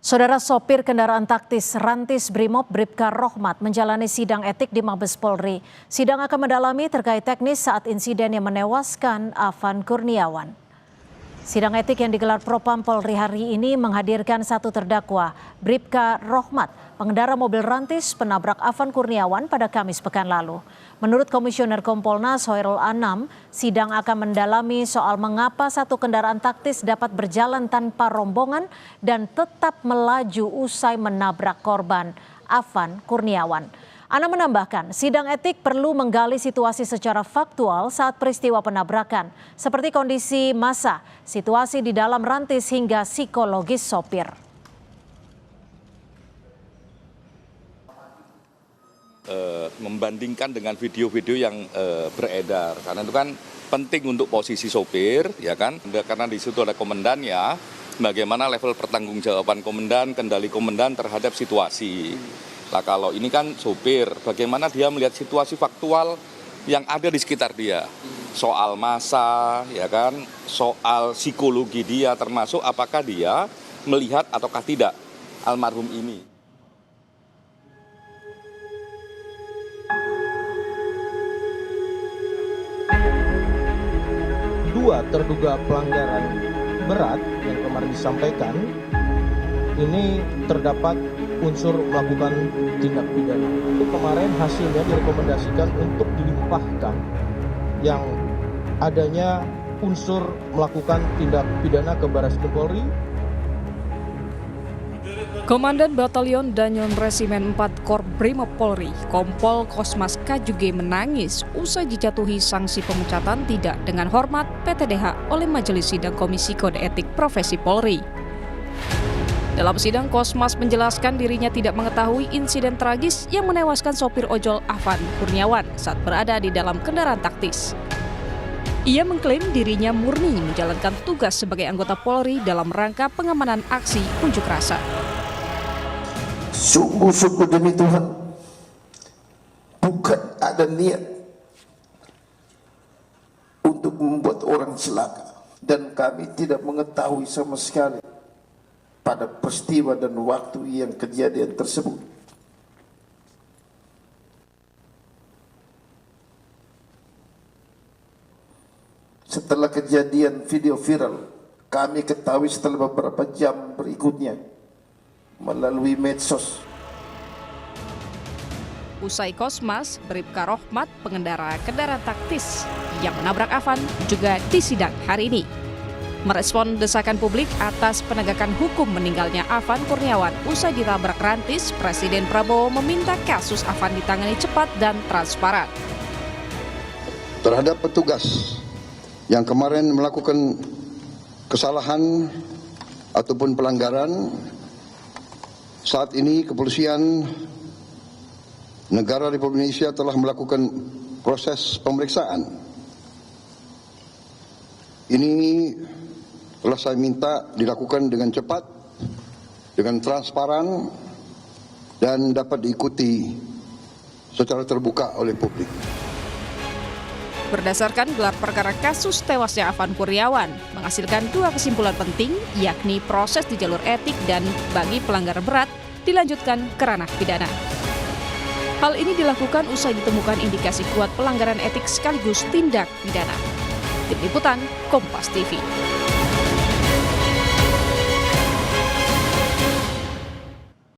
Saudara sopir kendaraan taktis Rantis Brimob Bribka Rohmat menjalani sidang etik di Mabes Polri. Sidang akan mendalami terkait teknis saat insiden yang menewaskan Afan Kurniawan. Sidang etik yang digelar Propam Polri hari ini menghadirkan satu terdakwa, Bribka Rohmat, pengendara mobil Rantis penabrak Afan Kurniawan pada Kamis pekan lalu. Menurut Komisioner Kompolnas Hoirul Anam, sidang akan mendalami soal mengapa satu kendaraan taktis dapat berjalan tanpa rombongan dan tetap melaju usai menabrak korban, Afan Kurniawan. Anam menambahkan, sidang etik perlu menggali situasi secara faktual saat peristiwa penabrakan, seperti kondisi massa, situasi di dalam Rantis hingga psikologis sopir. Membandingkan dengan video-video yang beredar, karena itu kan penting untuk posisi sopir, ya kan? Karena di situ ada komandannya, bagaimana level pertanggungjawaban komandan, kendali komandan terhadap situasi. Nah kalau ini kan sopir, bagaimana dia melihat situasi faktual yang ada di sekitar dia, soal massa, ya kan, soal psikologi dia, termasuk apakah dia melihat ataukah tidak almarhum ini. Dua terduga pelanggaran berat yang kemarin disampaikan ini terdapat unsur melakukan tindak pidana. Itu kemarin hasilnya direkomendasikan untuk dilimpahkan yang adanya unsur melakukan tindak pidana ke Barreskrim Polri. Komandan Batalion Danyon Resimen 4 Kor Brimob Polri, Kompol Kosmas Kajuge menangis usai dijatuhi sanksi pemecatan tidak dengan hormat PTDH oleh Majelis Sidang Komisi Kode Etik Profesi Polri. Dalam sidang, Kosmas menjelaskan dirinya tidak mengetahui insiden tragis yang menewaskan sopir ojol Afan Kurniawan saat berada di dalam kendaraan taktis. Ia mengklaim dirinya murni menjalankan tugas sebagai anggota Polri dalam rangka pengamanan aksi unjuk rasa. Sungguh-sungguh demi Tuhan, bukan ada niat untuk membuat orang celaka, dan kami tidak mengetahui sama sekali pada peristiwa dan waktu yang kejadian tersebut. Setelah kejadian video viral, kami ketahui setelah beberapa jam berikutnya melalui medsos. Usai Kosmas, Bribka Rohmat, pengendara kendaraan taktis yang menabrak Afan, juga disidang hari ini. Merespon desakan publik atas penegakan hukum meninggalnya Afan Kurniawan usai ditabrak Rantis, Presiden Prabowo meminta kasus Afan ditangani cepat dan transparan. Terhadap petugas yang kemarin melakukan kesalahan ataupun pelanggaran, saat ini kepolisian negara Republik Indonesia telah melakukan proses pemeriksaan. Ini telah saya minta dilakukan dengan cepat, dengan transparan, dan dapat diikuti secara terbuka oleh publik. Berdasarkan gelar perkara kasus tewasnya Afan Kurniawan, menghasilkan dua kesimpulan penting, yakni proses di jalur etik dan bagi pelanggar berat dilanjutkan ke ranah pidana. Hal ini dilakukan usai ditemukan indikasi kuat pelanggaran etik sekaligus tindak pidana. Tim Liputan, Kompas TV.